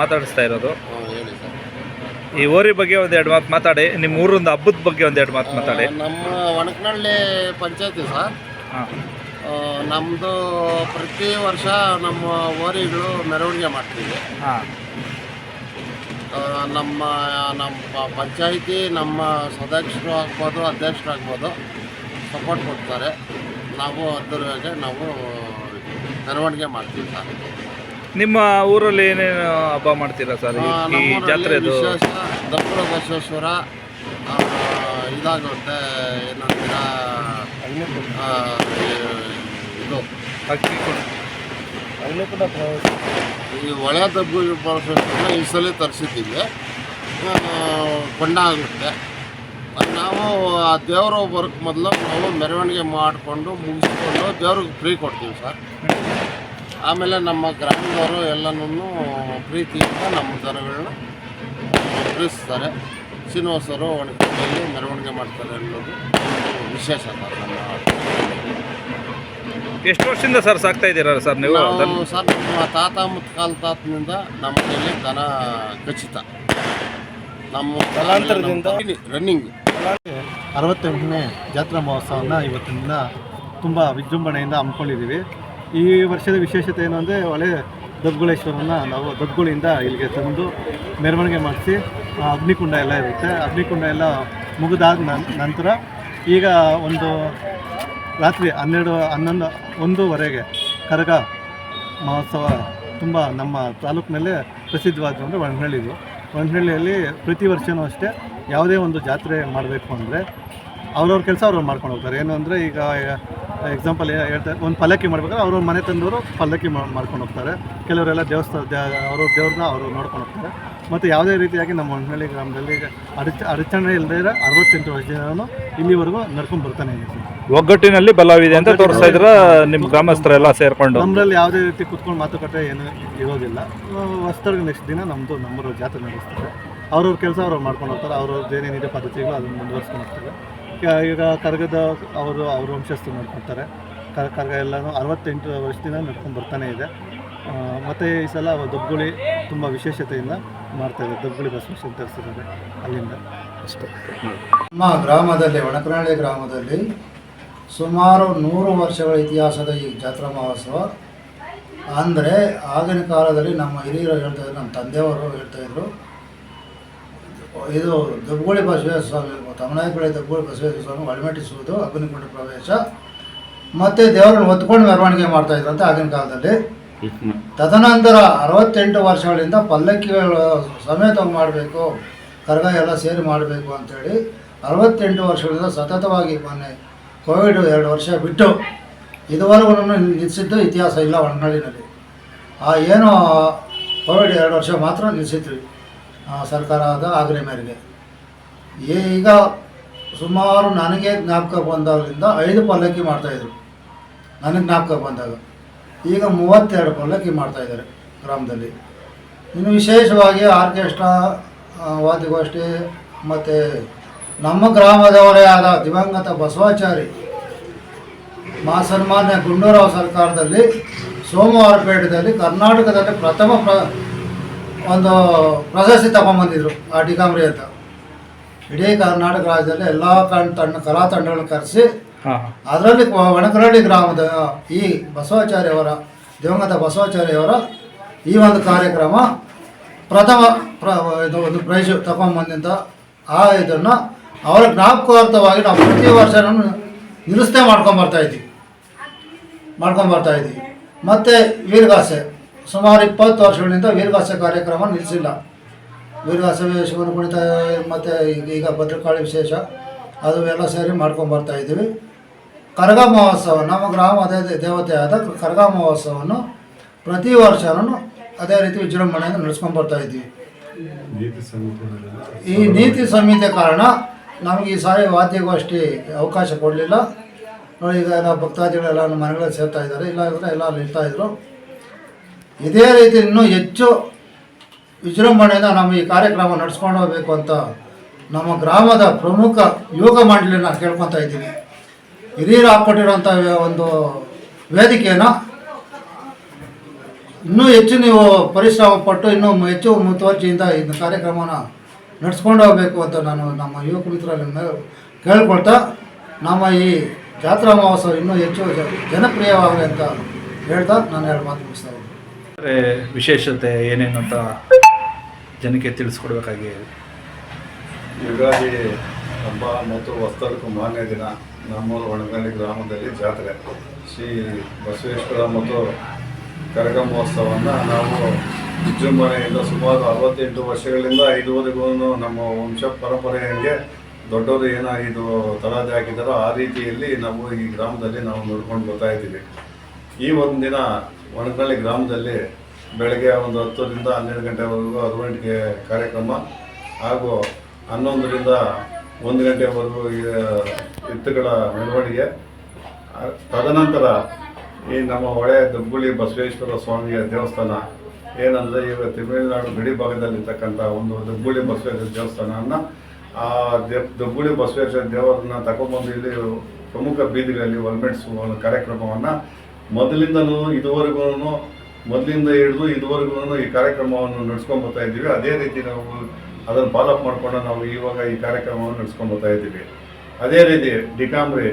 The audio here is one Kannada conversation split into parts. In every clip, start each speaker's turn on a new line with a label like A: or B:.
A: ಮಾತಾಡಿಸ್ತಾ ಇರೋದು.
B: ಹೇಳಿ ಸರ್.
A: ಈ ಓರಿ ಬಗ್ಗೆ ಒಂದೆರಡು ಮಾತು ಮಾತಾಡಿ, ನಿಮ್ಮ ಊರೊಂದು ಹಬ್ಬದ ಬಗ್ಗೆ ಒಂದೆರಡು ಮಾತು ಮಾತಾಡಿ.
B: ನಮ್ಮ ಒಣಕನಹಳ್ಳಿ ಪಂಚಾಯತಿ ಸರ್.
A: ಹಾಂ,
B: ನಮ್ಮದು ಪ್ರತಿ ವರ್ಷ ನಮ್ಮ ಓರಿಗಳು ಮೆರವಣಿಗೆ ಮಾಡ್ತೀವಿ.
A: ಹಾಂ,
B: ನಮ್ಮ ಪಂಚಾಯಿತಿ ನಮ್ಮ ಸದಸ್ಯರು ಆಗ್ಬೋದು, ಅಧ್ಯಕ್ಷರು ಆಗ್ಬೋದು, ಸಪೋರ್ಟ್ ಕೊಡ್ತಾರೆ. ನಾವು ಅದರೊಳಗೆ ನಾವು ಮೆರವಣಿಗೆ ಮಾಡ್ತೀವಿ ಸರ್.
A: ನಿಮ್ಮ ಊರಲ್ಲಿ ಏನೇನು ಹಬ್ಬ ಮಾಡ್ತೀರಾ ಸರ್? ಈ ಜಾತ್ರೆದು
B: ವಿಶೇಷ ದಪ್ಪಳ ಬಸವೇಶ್ವರ ಇದಾಗುತ್ತೆ. ಏನಂತೀರ, ಇದು ಈ ಒಳೆ ದಬ್ಬು ಬಸವೇಶ್ವರ ಈ ಸಲ ತರಿಸಿದ್ದೀವಿ. ಕೊಂಡ ಆಗುತ್ತೆ. ನಾವು ಆ ದೇವರು ಬರೋಕ್ಕೆ ಮೊದಲು ನಾವು ಮೆರವಣಿಗೆ ಮಾಡಿಕೊಂಡು ಮುಗಿಸ್ಕೊಂಡು ದೇವ್ರಿಗೆ ಫ್ರೀ ಕೊಡ್ತೀವಿ ಸರ್. ಆಮೇಲೆ ನಮ್ಮ ಗ್ರಾಮದವರು ಎಲ್ಲನೂ ಪ್ರೀತಿಯಿಂದ ನಮ್ಮ ದನಗಳನ್ನ ಪ್ರೀತಿಸ್ತಾರೆ. ಶ್ರೀನಿವಾಸರು ಒಣಕನಹಳ್ಳಿ ಮೆರವಣಿಗೆ ಮಾಡ್ತಾರೆ ಅನ್ನೋದು ವಿಶೇಷ ಸರ್. ನಮ್ಮ
A: ಎಷ್ಟು ವರ್ಷದಿಂದ ಸರ್ ಸಾಕ್ತಾ ಇದ್ದೀರಾ ಸರ್ ನೀವು?
B: ನಾವು ಸರ್ ನಮ್ಮ ತಾತ ಮುತ್ಕಾಲ ತಾತನಿಂದ ನಮ್ಮ ಮನೆಯಲ್ಲಿ ದನ ಖಚಿತ. ನಮ್ಮ ತಲಾಂತರದಿಂದ ರನ್ನಿಂಗ್
C: 68ನೇ ಜಾತ್ರಾ ಮಹೋತ್ಸವವನ್ನು ಇವತ್ತಿನ ದಿನ ತುಂಬ ವಿಜೃಂಭಣೆಯಿಂದ ಹಮ್ಮಿಕೊಂಡಿದ್ದೀವಿ. ಈ ವರ್ಷದ ವಿಶೇಷತೆ ಏನು ಅಂದರೆ, ಒಳ್ಳೆ ದಬ್ಬುಳೇಶ್ವರನ ನಾವು ದಬ್ಬುಳಿಂದ ಇಲ್ಲಿಗೆ ತಂದು ಮೆರವಣಿಗೆ ಮಾಡಿಸಿ ಅಗ್ನಿಕುಂಡ ಎಲ್ಲ ಇರುತ್ತೆ. ಅಗ್ನಿಕುಂಡ ಎಲ್ಲ ಮುಗಿದಾದ ನಂತರ ಈಗ ಒಂದು ರಾತ್ರಿ 1:11ವರೆಗೆ ಕರಗ ಮಹೋತ್ಸವ ತುಂಬ ನಮ್ಮ ತಾಲೂಕಿನಲ್ಲೇ ಪ್ರಸಿದ್ಧವಾದ ಅಂದರೆ ಒಣಕನಹಳ್ಳಿದು. ಒಣಕನಹಳ್ಳಿಯಲ್ಲಿ ಪ್ರತಿ ವರ್ಷವೂ ಅಷ್ಟೇ ಯಾವುದೇ ಒಂದು ಜಾತ್ರೆ ಮಾಡಬೇಕು ಅಂದರೆ ಅವ್ರವ್ರ ಕೆಲಸ ಅವ್ರವ್ರು ಮಾಡ್ಕೊಂಡು ಹೋಗ್ತಾರೆ. ಏನು ಅಂದರೆ, ಈಗ ಎಕ್ಸಾಂಪಲ್ ಹೇಳ್ತಾರೆ, ಒಂದು ಪಲ್ಲಕ್ಕಿ ಮಾಡ್ಬೇಕಾದ್ರೆ ಅವ್ರವ್ರ ಮನೆ ತಂದವರು ಪಲ್ಲಕ್ಕಿ ಮಾಡ್ಕೊಂಡು ಹೋಗ್ತಾರೆ. ಕೆಲವರೆಲ್ಲ ಅವ್ರವ್ರ ದೇವ್ರನ್ನ ಅವರು ನೋಡ್ಕೊಂಡು ಹೋಗ್ತಾರೆ. ಮತ್ತು ಯಾವುದೇ ರೀತಿಯಾಗಿ ನಮ್ಮ ಒಣಕನಹಳ್ಳಿ ಗ್ರಾಮದಲ್ಲಿ ಅಡಚಣೆ ಇಲ್ಲದೇ ಇರೋ 68 ವರ್ಷ ಇಲ್ಲಿವರೆಗೂ ನಡ್ಕೊಂಡು ಬರ್ತಾನೆ ಇದೆ.
A: ಒಗ್ಗಟ್ಟಿನಲ್ಲಿ ಬಲವಿದೆ ಅಂತ ತೋರಿಸ್ತಾ ಇದ್ರೆ ನಿಮ್ಮ ಗ್ರಾಮಸ್ಥರೆಲ್ಲ ಸೇರಿಕೊಂಡು.
C: ನಮ್ಮಲ್ಲಿ ಯಾವುದೇ ರೀತಿ ಕುತ್ಕೊಂಡು ಮಾತುಕತೆ ಏನು ಇರೋದಿಲ್ಲ. ಹೊಸದಾಗಿ ನೆಕ್ಸ್ಟ್ ದಿನ ನಮ್ಮರು ಜಾತ್ರೆ ನಡೆಸ್ತಾರೆ. ಅವ್ರವ್ರ ಕೆಲಸ ಅವ್ರು ಮಾಡ್ಕೊಂಡು ಹೋಗ್ತಾರೆ. ಅವ್ರವ್ರದ್ದು ಏನೇನಿದೆ ಪದ್ಧತಿಗಳು ಅದನ್ನು ಮುಂದುವರ್ಸ್ಕೊಂಡು ಹೋಗ್ತಾರೆ. ಈಗ ಕರಗದ ಅವ್ರ ವಂಶಸ್ಥರು ನೋಡ್ಕೊಳ್ತಾರೆ. ಕರಗ ಎಲ್ಲನೂ 68 ವರ್ಷದಿಂದ ನಡ್ಕೊಂಡು ಬರ್ತಾನೆ ಇದೆ. ಮತ್ತು ಈ ಸಲ ದಬ್ಬುಳಿ ತುಂಬ ವಿಶೇಷತೆಯಿಂದ ಮಾಡ್ತಾಯಿದ್ದಾರೆ. ದಬ್ಬುಳಿ ಬಸವೇಶ್ವರ ತರಿಸಿದ್ದಾರೆ ಅಲ್ಲಿಂದ ಅಷ್ಟೇ.
D: ನಮ್ಮ ಗ್ರಾಮದಲ್ಲಿ, ಒಣಕನಹಳ್ಳಿ ಗ್ರಾಮದಲ್ಲಿ ಸುಮಾರು 100 ವರ್ಷಗಳ ಇತಿಹಾಸದ ಈ ಜಾತ್ರಾ ಮಹೋತ್ಸವ. ಅಂದರೆ ಆಗಿನ ಕಾಲದಲ್ಲಿ ನಮ್ಮ ಹಿರಿಯರು ಹೇಳ್ತಾಯಿದ್ರು, ನಮ್ಮ ತಂದೆಯವರು ಹೇಳ್ತಾಯಿದ್ರು, ಇದು ದಬ್ಬುಳಿ ಬಸವೇಶ್ವರ ಸ್ವಾಮಿ, ತಮ್ಮನಾಯಕಳಿ ದಬ್ಬುಳಿ ಬಸವೇಶ್ವರ ಸ್ವಾಮಿ ಒಳಮೆಟ್ಟಿಸುವುದು, ಅಗ್ನಿಕುಂಡ ಪ್ರವೇಶ ಮತ್ತು ದೇವರನ್ನು ಹೊತ್ಕೊಂಡು ಮೆರವಣಿಗೆ ಮಾಡ್ತಾಯಿದ್ರು ಅಂತ ಆಗಿನ ಕಾಲದಲ್ಲಿ. ತದನಂತರ 68 ವರ್ಷಗಳಿಂದ ಪಲ್ಲಕ್ಕಿಗಳು ಸಮೇತ ಮಾಡಬೇಕು, ಕರಗ ಎಲ್ಲ ಸೇರಿ ಮಾಡಬೇಕು ಅಂಥೇಳಿ 68 ವರ್ಷಗಳಿಂದ ಸತತವಾಗಿ ಮೊನ್ನೆ ಕೋವಿಡ್ 2 ವರ್ಷ ಬಿಟ್ಟು ಇದುವರೆಗೂ ನಿಲ್ಲಿಸಿದ್ದು ಇತಿಹಾಸ ಇಲ್ಲ ಒಣಕನಹಳ್ಳಿನಲ್ಲಿ. ಏನೋ ಕೋವಿಡ್ 2 ವರ್ಷ ಮಾತ್ರ ನಿಲ್ಲಿಸಿದ್ವಿ ಸರ್ಕಾರದ ಆಜ್ಞೆ ಮೇರೆಗೆ. ಈಗ ಸುಮಾರು ನನಗೆ ಜ್ಞಾಪಕ ಬಂದಾಗಲಿಂದ 5 ಪಲ್ಲಕ್ಕಿ ಮಾಡ್ತಾಯಿದ್ರು. ನನಗೆ ಜ್ಞಾಪಕ ಬಂದಾಗ ಈಗ 32 ಪಲ್ಲಕ್ಕಿ ಮಾಡ್ತಾಯಿದ್ದಾರೆ ಗ್ರಾಮದಲ್ಲಿ. ಇನ್ನು ವಿಶೇಷವಾಗಿ ಆರ್ಕೆಸ್ಟ್ರಾ, ವಾದ್ಯಗೋಷ್ಠಿ ಮತ್ತು ನಮ್ಮ ಗ್ರಾಮದವರೇ ಆದ ದಿವಂಗತ ಬಸವಾಚಾರಿ ಸನ್ಮಾನ್ಯ ಗುಂಡೂರಾವ್ ಸರ್ಕಾರದಲ್ಲಿ ಸೋಮವಾರಪೇಟೆಯಲ್ಲಿ ಕರ್ನಾಟಕದಲ್ಲಿ ಪ್ರಥಮ ಒಂದು ಪ್ರಶಸ್ತಿ ತಗೊಂಬಂದಿದ್ರು ಆ ಡಿಕಾಂಬ್ರಿ ಅಂತ. ಇಡೀ ಕರ್ನಾಟಕ ರಾಜ್ಯದಲ್ಲಿ ಎಲ್ಲ ಕಲಾ ತಂಡಗಳನ್ನು ಕರೆಸಿ ಅದರಲ್ಲಿ ಒಣಕನಹಳ್ಳಿ ಗ್ರಾಮದ ಈ ಬಸವಾಚಾರ್ಯವರ, ದಿವಂಗತ ಬಸವಾಚಾರ್ಯವರ ಈ ಒಂದು ಕಾರ್ಯಕ್ರಮ ಪ್ರಥಮ ಇದು ಒಂದು ಪ್ರೈಜ್ ತಗೊಂಬಂದಂಥ ಇದನ್ನು ಅವರ ಜ್ಞಾಪಕಾರ್ಥವಾಗಿ ನಾವು ಪ್ರತಿ ವರ್ಷ ನಿಲ್ಲಿಸದೆ ಮಾಡ್ಕೊಂಬರ್ತಾ ಇದ್ದೀವಿ. ಮತ್ತು ವೀರಗಾಸೆ ಸುಮಾರು 20 ವರ್ಷಗಳಿಂದ ವೀರಗಾಸೆ ಕಾರ್ಯಕ್ರಮ ನಿಲ್ಲಿಸಿಲ್ಲ. ವೀರಗಾಸೆ ಶಿವನ ಕುಣಿತ ಮತ್ತು ಈಗ ಭದ್ರಕಾಳಿ ವಿಶೇಷ ಅದು ಎಲ್ಲ ಸೇರಿ ಮಾಡ್ಕೊಂಬರ್ತಾಯಿದ್ದೀವಿ. ಕರಗ ಮಹೋತ್ಸವ ನಮ್ಮ ಗ್ರಾಮದ ದೇವತೆಯಾದ ಕರಗ ಮಹೋತ್ಸವವನ್ನು ಪ್ರತಿ ವರ್ಷವೂ ಅದೇ ರೀತಿ ವಿಜೃಂಭಣೆಯಿಂದ ನಡೆಸ್ಕೊಂಬರ್ತಾಯಿದ್ದೀವಿ. ಈ ನೀತಿ ಸಂಹಿತೆ ಕಾರಣ ನಮಗೆ ಈ ಸಾರಿ ವಾದ್ಯಗೋಷ್ಠಿ ಅವಕಾಶ ಕೊಡಲಿಲ್ಲ. ನೋಡಿ, ಈಗ ಎಲ್ಲ ಭಕ್ತಾದಿಗಳೆಲ್ಲ ನಮ್ಮ ಮನೆಗಳಲ್ಲಿ ಸೇರ್ತಾ ಇದ್ದಾರೆ. ಇಲ್ಲ ಅಂದರೆ ಎಲ್ಲ ಅಲ್ಲಿ ಇರ್ತಾಯಿದ್ರು. ಇದೇ ರೀತಿ ಇನ್ನೂ ಹೆಚ್ಚು ವಿಜೃಂಭಣೆಯಿಂದ ನಮ್ಮ ಈ ಕಾರ್ಯಕ್ರಮ ನಡೆಸ್ಕೊಂಡು ಹೋಗಬೇಕು ಅಂತ ನಮ್ಮ ಗ್ರಾಮದ ಪ್ರಮುಖ ಯೋಗ ಮಂಡಳಿನ ಕೇಳ್ಕೊತಾ ಇದ್ದೀವಿ. ಹಿರಿಯರು ಹಾಕ್ಕೊಟ್ಟಿರೋಂಥ ಒಂದು ವೇದಿಕೆಯನ್ನು ಇನ್ನೂ ಹೆಚ್ಚು ನೀವು ಪರಿಶ್ರಮ ಪಟ್ಟು ಇನ್ನೂ ಹೆಚ್ಚು ಮುತುವರ್ಜಿಯಿಂದ ಈ ಕಾರ್ಯಕ್ರಮನ ನಡೆಸ್ಕೊಂಡು ಹೋಗಬೇಕು ಅಂತ ನಾನು ನಮ್ಮ ಯುವಕ ಮಿತ್ರರಲ್ಲಿ ಕೇಳ್ಕೊಳ್ತಾ ನಮ್ಮ ಈ ಜಾತ್ರಾ ಮಹೋತ್ಸವ ಇನ್ನೂ ಹೆಚ್ಚು ಜನಪ್ರಿಯವಾಗಲಿ ಅಂತ ಹೇಳ್ತಾ ನಾನು 2 ಮಾತು ಮುಗಿಸ್ತಾ ಇದ್ದೀನಿ.
A: ವಿಶೇಷತೆ ಏನೇನು ಅಂತ ಜನಕ್ಕೆ ತಿಳಿಸ್ಕೊಡ್ಬೇಕಾಗಿ.
E: ಯುಗಾದಿ ಹಬ್ಬ ಮತ್ತು ವಸ್ತುలకు ಮಾನ್ಯ ದಿನ ನಮ್ಮೂರು ಒಣಗಳ್ಳಿ ಗ್ರಾಮದಲ್ಲಿ ಜಾತ್ರೆ ಶ್ರೀ ಬಸವೇಶ್ವರ ಮತ್ತು ಕರಗ ಮಹೋತ್ಸವವನ್ನು ನಾವು ವಿಜೃಂಭಣೆಯಿಂದ ಸುಮಾರು 68 ವರ್ಷಗಳಿಂದ ಇದುವರೆಗೂ ನಮ್ಮ ವಂಶ ಪರಂಪರೆಯಂಗೆ ದೊಡ್ಡವರು ಏನೋ ಇದು ತಳಾದೆ ಹಾಕಿದ್ದಾರೋ ಆ ರೀತಿಯಲ್ಲಿ ನಾವು ಈ ಗ್ರಾಮದಲ್ಲಿ ನಾವು ನೋಡ್ಕೊಂಡು ಬರ್ತಾ ಇದ್ದೀವಿ. ಈ ಒಂದು ದಿನ ಒಣಗಳ್ಳಿ ಗ್ರಾಮದಲ್ಲಿ ಬೆಳಗ್ಗೆ ಒಂದು 10ರಿಂದ 12 ಗಂಟೆವರೆಗೂ ಅರವಣಿಗೆ ಕಾರ್ಯಕ್ರಮ ಹಾಗೂ 11ರಿಂದ 1 ಗಂಟೆವರೆಗೂ ಎತ್ತುಗಳ ಮೆರವಣಿಗೆ. ತದನಂತರ ಈ ನಮ್ಮ ಹೊಳೆ ದಬ್ಬುಳಿ ಬಸವೇಶ್ವರ ಸ್ವಾಮಿಯ ದೇವಸ್ಥಾನ ಏನಂದರೆ ಈಗ ತಮಿಳುನಾಡು ಗಡಿ ಭಾಗದಲ್ಲಿರ್ತಕ್ಕಂಥ ಒಂದು ದಬ್ಬುಳಿ ಬಸವೇಶ್ವರ ದೇವಸ್ಥಾನವನ್ನು ಆ ದಬ್ಬುಳಿ ಬಸವೇಶ್ವರ ದೇವರನ್ನ ತಗೊಂಬಂದು ಇಲ್ಲಿ ಪ್ರಮುಖ ಬೀದಿಗಳಲ್ಲಿ ಒಲ್ಮೆಡಿಸುವ ಒಂದು ಕಾರ್ಯಕ್ರಮವನ್ನು ಮೊದಲಿಂದಲೂ ಮೊದಲಿಂದ ಹಿಡಿದು ಇದುವರೆಗೂ ಈ ಕಾರ್ಯಕ್ರಮವನ್ನು ನಡೆಸ್ಕೊಂಡು ಬರ್ತಾ ಇದ್ದೀವಿ. ಅದೇ ರೀತಿ ನಾವು ಅದನ್ನು ಫಾಲೋಅಪ್ ಮಾಡಿಕೊಂಡು ನಾವು ಇವಾಗ ಈ ಕಾರ್ಯಕ್ರಮವನ್ನು ನಡೆಸ್ಕೊಂಡು ಬರ್ತಾ ಇದ್ದೀವಿ. ಅದೇ ರೀತಿ ಡಿಕಾಂಬ್ರಿ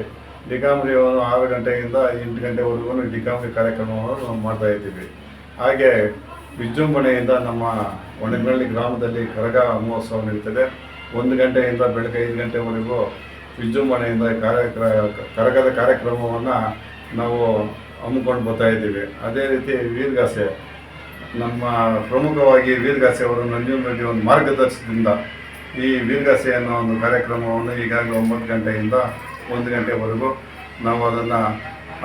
E: 6 ಗಂಟೆಯಿಂದ 8 ಗಂಟೆವರೆಗೂ ಡಿಕಾಂಬ್ರಿ ಕಾರ್ಯಕ್ರಮವನ್ನು ನಾವು ಮಾಡ್ತಾ ಇದ್ದೀವಿ. ಹಾಗೆ ವಿಜೃಂಭಣೆಯಿಂದ ನಮ್ಮ ಒಣಗಳ್ಳಿ ಗ್ರಾಮದಲ್ಲಿ ಕರಗ ಮಹೋತ್ಸವ ನಡೀತದೆ. 1 ಗಂಟೆಯಿಂದ ಬೆಳಗ್ಗೆ 5 ಗಂಟೆವರೆಗೂ ವಿಜೃಂಭಣೆಯಿಂದ ಕರಗದ ಕಾರ್ಯಕ್ರಮವನ್ನು ನಾವು ಹಮ್ಮಿಕೊಂಡು ಬರ್ತಾ ಇದ್ದೀವಿ. ಅದೇ ರೀತಿ ವೀರಗಾಸೆ ನಮ್ಮ ಪ್ರಮುಖವಾಗಿ ವೀರಗಾಸೆ ಅವರು ನಂಜುಂಡರೆಡ್ಡಿ ಒಂದು ಮಾರ್ಗದರ್ಶನದಿಂದ ಈ ವೀರಗಾಸೆ ಅನ್ನೋ ಒಂದು ಕಾರ್ಯಕ್ರಮವನ್ನು ಈಗಾಗಲೇ 9 ಗಂಟೆಯಿಂದ 1 ಗಂಟೆವರೆಗೂ ನಾವು ಅದನ್ನು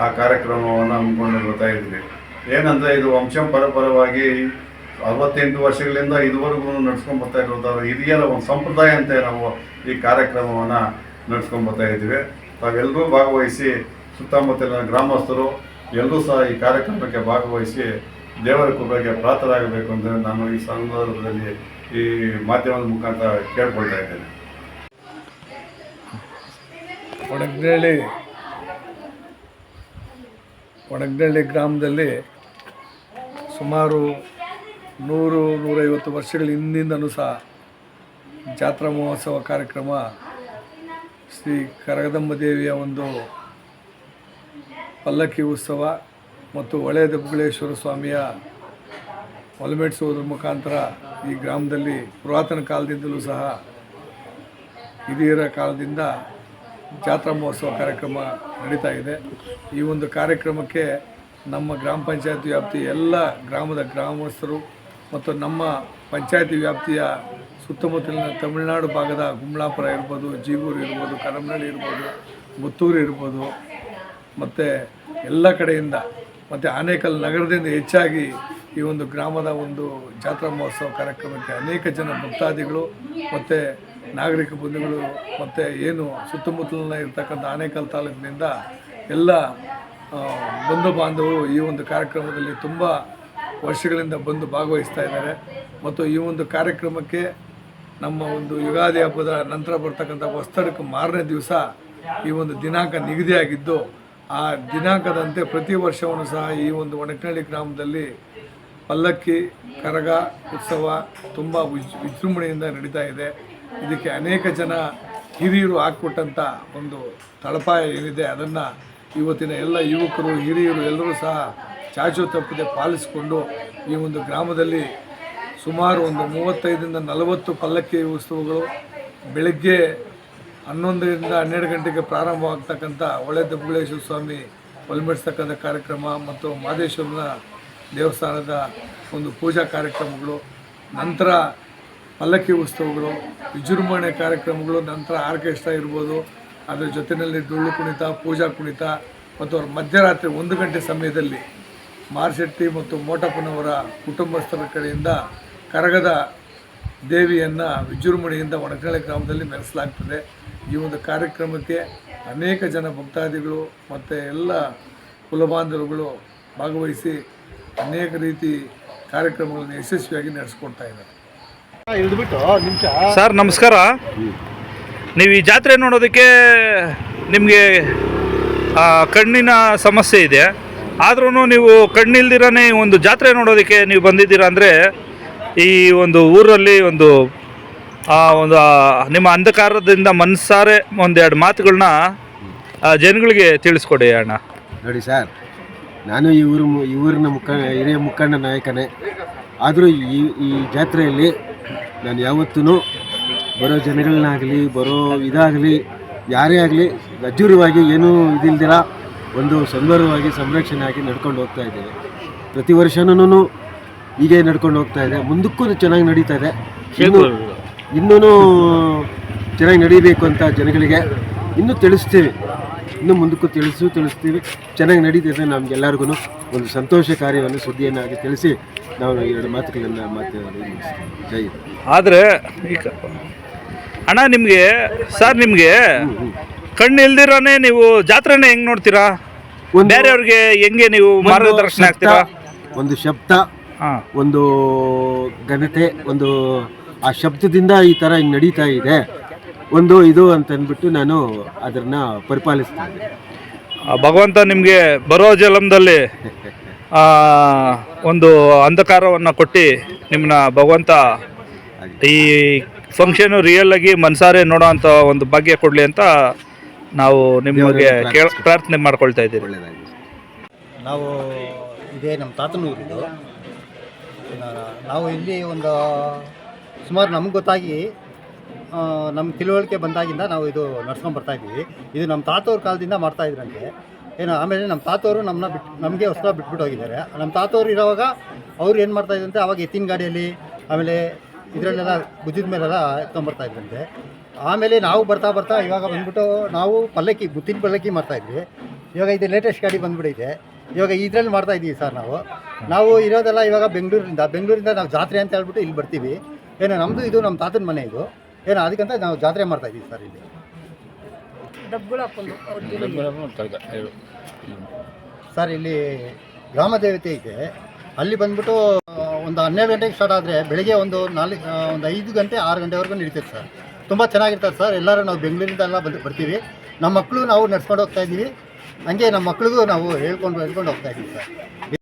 E: ಆ ಕಾರ್ಯಕ್ರಮವನ್ನು ಹಮ್ಮಿಕೊಂಡು ಬರ್ತಾ ಇದ್ದೀವಿ. ಏನಂದರೆ ಇದು ವಂಶ ಪರಂಪರವಾಗಿ 68 ವರ್ಷಗಳಿಂದ ಇದುವರೆಗೂ ನಡ್ಸ್ಕೊಂಡು ಬರ್ತಾ ಇರೋದು ಹಿರಿಯರ ಒಂದು ಸಂಪ್ರದಾಯ ಅಂತ ನಾವು ಈ ಕಾರ್ಯಕ್ರಮವನ್ನು ನಡ್ಸ್ಕೊಂಡು ಬರ್ತಾ ಇದ್ದೀವಿ. ತಾವೆಲ್ಲರೂ ಭಾಗವಹಿಸಿ ಸುತ್ತಮುತ್ತಲಿನ ಗ್ರಾಮಸ್ಥರು ಎಲ್ಲರೂ ಸಹ ಈ ಕಾರ್ಯಕ್ರಮಕ್ಕೆ ಭಾಗವಹಿಸಿ ದೇವರ ಕೃಪೆಗೆ ಪ್ರಾರ್ಥರಾಗಬೇಕು ಅಂತ ನಾನು ಈ ಸಂದರ್ಭದಲ್ಲಿ ಈ ಮಾಧ್ಯಮದ ಮುಖಾಂತರ ಕೇಳ್ಕೊಳ್ತಾ ಇದ್ದೇನೆ.
F: ಒಣಗನಹಳ್ಳಿ ಗ್ರಾಮದಲ್ಲಿ ಸುಮಾರು 100-150 ವರ್ಷಗಳ ಹಿಂದಿಂದಲೂ ಸಹ ಜಾತ್ರಾ ಮಹೋತ್ಸವ ಕಾರ್ಯಕ್ರಮ ಶ್ರೀ ಕರಗದಮ್ಮ ದೇವಿಯ ಒಂದು ಪಲ್ಲಕ್ಕಿ ಉತ್ಸವ ಮತ್ತು ಹೊಳೆ ದಬ್ಬುಳೇಶ್ವರ ಸ್ವಾಮಿಯ ಒಲಮೆಡಿಸುವುದರ ಮುಖಾಂತರ ಈ ಗ್ರಾಮದಲ್ಲಿ ಪುರಾತನ ಕಾಲದಿಂದಲೂ ಸಹ ಹಿರಿಯರ ಕಾಲದಿಂದ ಜಾತ್ರಾ ಮಹೋತ್ಸವ ಕಾರ್ಯಕ್ರಮ ನಡೀತಾ ಇದೆ. ಈ ಒಂದು ಕಾರ್ಯಕ್ರಮಕ್ಕೆ ನಮ್ಮ ಗ್ರಾಮ ಪಂಚಾಯತಿ ವ್ಯಾಪ್ತಿ ಎಲ್ಲ ಗ್ರಾಮದ ಗ್ರಾಮಸ್ಥರು ಮತ್ತು ನಮ್ಮ ಪಂಚಾಯತಿ ವ್ಯಾಪ್ತಿಯ ಸುತ್ತಮುತ್ತಲಿನ ತಮಿಳುನಾಡು ಭಾಗದ ಗುಮ್ಲಾಪುರ ಇರ್ಬೋದು, ಜೀಗೂರು ಇರ್ಬೋದು, ಕರಮನಹಳ್ಳಿ ಇರ್ಬೋದು, ಮುತ್ತೂರು ಇರ್ಬೋದು ಮತ್ತು ಎಲ್ಲ ಕಡೆಯಿಂದ ಮತ್ತು ಆನೇಕಲ್ ನಗರದಿಂದ ಹೆಚ್ಚಾಗಿ ಈ ಒಂದು ಗ್ರಾಮದ ಒಂದು ಜಾತ್ರಾ ಮಹೋತ್ಸವ ಕಾರ್ಯಕ್ರಮಕ್ಕೆ ಅನೇಕ ಜನ ಭಕ್ತಾದಿಗಳು ಮತ್ತು ನಾಗರಿಕ ಬಂಧುಗಳು ಮತ್ತು ಏನು ಸುತ್ತಮುತ್ತಲಿನ ಇರ್ತಕ್ಕಂಥ ಆನೇಕಲ್ ತಾಲೂಕಿನಿಂದ ಎಲ್ಲ ಬಂಧು ಬಾಂಧವರು ಈ ಒಂದು ಕಾರ್ಯಕ್ರಮದಲ್ಲಿ ತುಂಬ ವರ್ಷಗಳಿಂದ ಬಂದು ಭಾಗವಹಿಸ್ತಾ ಇದ್ದಾರೆ. ಮತ್ತು ಈ ಒಂದು ಕಾರ್ಯಕ್ರಮಕ್ಕೆ ನಮ್ಮ ಒಂದು ಯುಗಾದಿ ಹಬ್ಬದ ನಂತರ ಬರ್ತಕ್ಕಂಥ ಹೊಸ್ತಡಕ್ಕೆ ಮಾರನೇ ದಿವಸ ಈ ಒಂದು ದಿನಾಂಕ ನಿಗದಿಯಾಗಿದ್ದು, ಆ ದಿನಾಂಕದಂತೆ ಪ್ರತಿ ವರ್ಷವೂ ಸಹ ಈ ಒಂದು ಒಣಗನಹಳ್ಳಿ ಗ್ರಾಮದಲ್ಲಿ ಪಲ್ಲಕ್ಕಿ ಕರಗ ಉತ್ಸವ ತುಂಬ ವಿಜೃಂಭಣೆಯಿಂದ ನಡೀತಾ ಇದೆ. ಇದಕ್ಕೆ ಅನೇಕ ಜನ ಹಿರಿಯರು ಹಾಕ್ಕೊಟ್ಟಂಥ ಒಂದು ತಳಪಾಯ ಏನಿದೆ ಅದನ್ನು ಇವತ್ತಿನ ಎಲ್ಲ ಯುವಕರು ಹಿರಿಯರು ಎಲ್ಲರೂ ಸಹ ಚಾಚು ತಪ್ಪದೆ ಪಾಲಿಸಿಕೊಂಡು ಈ ಒಂದು ಗ್ರಾಮದಲ್ಲಿ ಸುಮಾರು ಒಂದು 35ರಿಂದ 40 ಪಲ್ಲಕ್ಕಿ ಉತ್ಸವಗಳು ಬೆಳಗ್ಗೆ 11ರಿಂದ 12 ಗಂಟೆಗೆ ಪ್ರಾರಂಭವಾಗ್ತಕ್ಕಂಥ ಹೊಳೆ ದಬ್ಬುಳೇಶ್ವರ ಸ್ವಾಮಿ ಒಲಮೆಡಿಸ್ತಕ್ಕಂಥ ಕಾರ್ಯಕ್ರಮ ಮತ್ತು ಮಾದೇಶ್ವರನ ದೇವಸ್ಥಾನದ ಒಂದು ಪೂಜಾ ಕಾರ್ಯಕ್ರಮಗಳು, ನಂತರ ಪಲ್ಲಕ್ಕಿ ಉತ್ಸವಗಳು, ವಿಜೃಂಭಣೆ ಕಾರ್ಯಕ್ರಮಗಳು, ನಂತರ ಆರ್ಕೆಸ್ಟ್ರಾ ಇರ್ಬೋದು, ಅದರ ಜೊತೆಯಲ್ಲಿ ಡೊಳ್ಳು ಕುಣಿತ, ಪೂಜಾ ಕುಣಿತ ಮತ್ತು ಮಧ್ಯರಾತ್ರಿ 1 ಗಂಟೆ ಸಮಯದಲ್ಲಿ ಮಾರ್ಶೆಟ್ಟಿ ಮತ್ತು ಮೋಟಪ್ಪನವರ ಕುಟುಂಬಸ್ಥರ ಕಡೆಯಿಂದ ಕರಗದ ದೇವಿಯನ್ನು ವಿಜೃಂಭಣೆಯಿಂದ ಒಣಗನಹಳ್ಳಿ ಗ್ರಾಮದಲ್ಲಿ ಮೆರೆಸಲಾಗ್ತದೆ. ಈ ಒಂದು ಕಾರ್ಯಕ್ರಮಕ್ಕೆ ಅನೇಕ ಜನ ಭಕ್ತಾದಿಗಳು ಮತ್ತು ಎಲ್ಲ ಕುಲಬಾಂಧವರುಗಳು ಭಾಗವಹಿಸಿ ಅನೇಕ ರೀತಿ ಕಾರ್ಯಕ್ರಮಗಳನ್ನು ಯಶಸ್ವಿಯಾಗಿ ನಡೆಸ್ಕೊಡ್ತಾ ಇದ್ದಾರೆ.
A: ಸರ್ ನಮಸ್ಕಾರ. ನೀವು ಈ ಜಾತ್ರೆ ನೋಡೋದಕ್ಕೆ ನಿಮಗೆ ಕಣ್ಣಿನ ಸಮಸ್ಯೆ ಇದೆ, ಆದ್ರೂ ನೀವು ಕಣ್ಣಿಲ್ದಿರನೇ ಒಂದು ಜಾತ್ರೆ ನೋಡೋದಕ್ಕೆ ನೀವು ಬಂದಿದ್ದೀರಾ ಅಂದರೆ ಈ ಒಂದು ಊರಲ್ಲಿ ಒಂದು ನಿಮ್ಮ ಅಂಧಕಾರದಿಂದ ಮನಸಾರೆ ಒಂದೆರಡು ಮಾತುಗಳನ್ನ ಜನಗಳಿಗೆ ತಿಳಿಸ್ಕೊಡಿ ಅಣ್ಣ.
G: ನೋಡಿ ಸರ್, ನಾನು ಈ ಊರಿನ ಹಿರಿಯ ಮುಖಂಡ ನಾಯಕನೇ. ಆದರೂ ಈ ಜಾತ್ರೆಯಲ್ಲಿ ನಾನು ಯಾವತ್ತೂ ಬರೋ ಜನಗಳನ್ನಾಗಲಿ ಬರೋ ಇದಾಗಲಿ ಯಾರೇ ಆಗಲಿ ಅಜ್ಜೂರವಾಗಿ ಏನೂ ಇದಿಲ್ದಿರ ಒಂದು ಸುಂದರವಾಗಿ ಸಂರಕ್ಷಣೆ ಆಗಿ ನಡ್ಕೊಂಡು ಹೋಗ್ತಾ ಇದ್ದೇವೆ. ಪ್ರತಿ ವರ್ಷನೂ ಹೀಗೆ ನಡ್ಕೊಂಡು ಹೋಗ್ತಾ ಇದೆ. ಮುಂದಕ್ಕೂ ಚೆನ್ನಾಗಿ ನಡೀತಾ ಇದೆ. ಇನ್ನೂ ಚೆನ್ನಾಗಿ ನಡೀಬೇಕು ಅಂತ ಜನಗಳಿಗೆ ಇನ್ನೂ ತಿಳಿಸ್ತೀವಿ. ಇನ್ನು ಮುಂದಕ್ಕೂ ತಿಳಿಸ್ತೀವಿ. ಚೆನ್ನಾಗಿ ನಡೀತಿದ್ರೆ ನಮಗೆಲ್ಲರಿಗೂ ಒಂದು ಸಂತೋಷ ಕಾರ್ಯವನ್ನು ಸುದ್ದಿಯನ್ನಾಗಿ ತಿಳಿಸಿ ನಾವು 2 ಮಾತುಗಳನ್ನು ಮಾತಾಡಿ. ಜೈ.
A: ಆದರೆ ಈಗ ಅಣ್ಣ ನಿಮಗೆ ಕಣ್ಣು ಇಲ್ದಿರೋನೇ ನೀವು ಜಾತ್ರೆನ ಹೆಂಗೆ ನೋಡ್ತೀರಾ? ಬೇರೆಯವ್ರಿಗೆ ಹೆಂಗೆ ನೀವು ಮಾರ್ಗದರ್ಶನ ಆಗ್ತೀರಾ?
G: ಒಂದು ಶಬ್ದ, ಒಂದು ಘನತೆ, ಒಂದು ಆ ಶಬ್ದದಿಂದ ಈ ಥರ ಹಿಂಗೆ ನಡೀತಾ ಇದೆ ಒಂದು ಇದು ಅಂತ ಅಂದ್ಬಿಟ್ಟು ನಾನು ಅದನ್ನು ಪರಿಪಾಲಿಸ್ತೀನಿ.
A: ಭಗವಂತ ನಿಮಗೆ ಬರೋ ಜಲಮದಲ್ಲಿ ಒಂದು ಅಂಧಕಾರವನ್ನು ಕೊಟ್ಟು ನಿಮ್ಮನ್ನ ಭಗವಂತ ಈ ಫಂಕ್ಷನು ರಿಯಲ್ ಆಗಿ ಮನಸಾರೆ ನೋಡೋ ಅಂಥ ಒಂದು ಭಾಗ್ಯ ಕೊಡಲಿ ಅಂತ ನಾವು ನಿಮಗೆ ಪ್ರಾರ್ಥನೆ ಮಾಡ್ಕೊಳ್ತಾ ಇದ್ದೀವಿ.
G: ಒಳ್ಳೆಯದಾಗಿ.
C: ನಾವು ಇದೇ ನಮ್ಮ ತಾತನೂರಿದು. ನಾವು ಇಲ್ಲಿ ಒಂದು ಸುಮಾರು ನಮ್ಗೆ ಗೊತ್ತಾಗಿ ನಮ್ಮ ತಿಳುವಳಿಕೆ ಬಂದಾಗಿಂದ ನಾವು ಇದು ನಡ್ಸ್ಕೊಂಡು ಬರ್ತಾಯಿದ್ದೀವಿ. ಇದು ನಮ್ಮ ತಾತವ್ರ ಕಾಲದಿಂದ ಮಾಡ್ತಾಯಿದ್ರಂತೆ ಏನು. ಆಮೇಲೆ ನಮ್ಮ ತಾತವರು ನಮಗೆ ಹೊಸ ಬಿಟ್ಬಿಟ್ಟು ಹೋಗಿದ್ದಾರೆ. ನಮ್ಮ ತಾತವ್ರು ಇರೋವಾಗ ಅವ್ರು ಏನು ಮಾಡ್ತಾಯಿದ್ರಂತೆ, ಅವಾಗ ಎತ್ತಿನ ಗಾಡಿಯಲ್ಲಿ ಆಮೇಲೆ ಇದರಲ್ಲೆಲ್ಲ ಭುಜದ ಮೇಲೆಲ್ಲ ಎತ್ಕೊಂಡ್ಬರ್ತಾಯಿದ್ರಂತೆ. ಆಮೇಲೆ ನಾವು ಬರ್ತಾ ಇವಾಗ ಬಂದ್ಬಿಟ್ಟು ನಾವು ಗುತ್ತಿನ ಪಲ್ಲಕ್ಕಿ ಮಾಡ್ತಾಯಿದ್ವಿ. ಇವಾಗ ಇದು ಲೇಟೆಸ್ಟ್ ಗಾಡಿ ಬಂದ್ಬಿಟ್ಟಿದೆ. ಇವಾಗ ಇದರಲ್ಲಿ ಮಾಡ್ತಾಯಿದ್ದೀವಿ ಸರ್. ನಾವು ಇರೋದೆಲ್ಲ ಇವಾಗ ಬೆಂಗಳೂರಿಂದ ನಾವು ಜಾತ್ರೆ ಅಂತ ಹೇಳ್ಬಿಟ್ಟು ಇಲ್ಲಿ ಬರ್ತೀವಿ. ಏನು ನಮ್ಮದು ಇದು ನಮ್ಮ ತಾತನ ಮನೆ ಇದು ಏನು, ಅದಕ್ಕಂತ ನಾವು ಜಾತ್ರೆ ಮಾಡ್ತಾಯಿದ್ದೀವಿ ಸರ್. ಇಲ್ಲಿ ಸರ್ ಇಲ್ಲಿ ಗ್ರಾಮ ದೇವತೆ ಇದೆ. ಅಲ್ಲಿ ಬಂದ್ಬಿಟ್ಟು ಒಂದು 12 ಗಂಟೆಗೆ ಸ್ಟಾರ್ಟ್ ಆದರೆ ಬೆಳಗ್ಗೆ ಒಂದು 5 ಗಂಟೆ 6 ಗಂಟೆವರೆಗೂ ನಡೀತದೆ ಸರ್. ತುಂಬ ಚೆನ್ನಾಗಿರ್ತದೆ ಸರ್. ಎಲ್ಲರೂ ನಾವು ಬೆಂಗಳೂರಿಂದ ಎಲ್ಲ ಬರ್ತೀವಿ. ನಮ್ಮ ಮಕ್ಕಳು ನಾವು ನಡ್ಸ್ಕೊಂಡು ಹೋಗ್ತಾಯಿದ್ದೀವಿ. ಹಂಗೆ ನಮ್ಮ ಮಕ್ಳಿಗೂ ನಾವು ಹೇಳ್ಕೊಂಡು ಹೋಗ್ತಾಯಿದ್ದೀವಿ ಸರ್.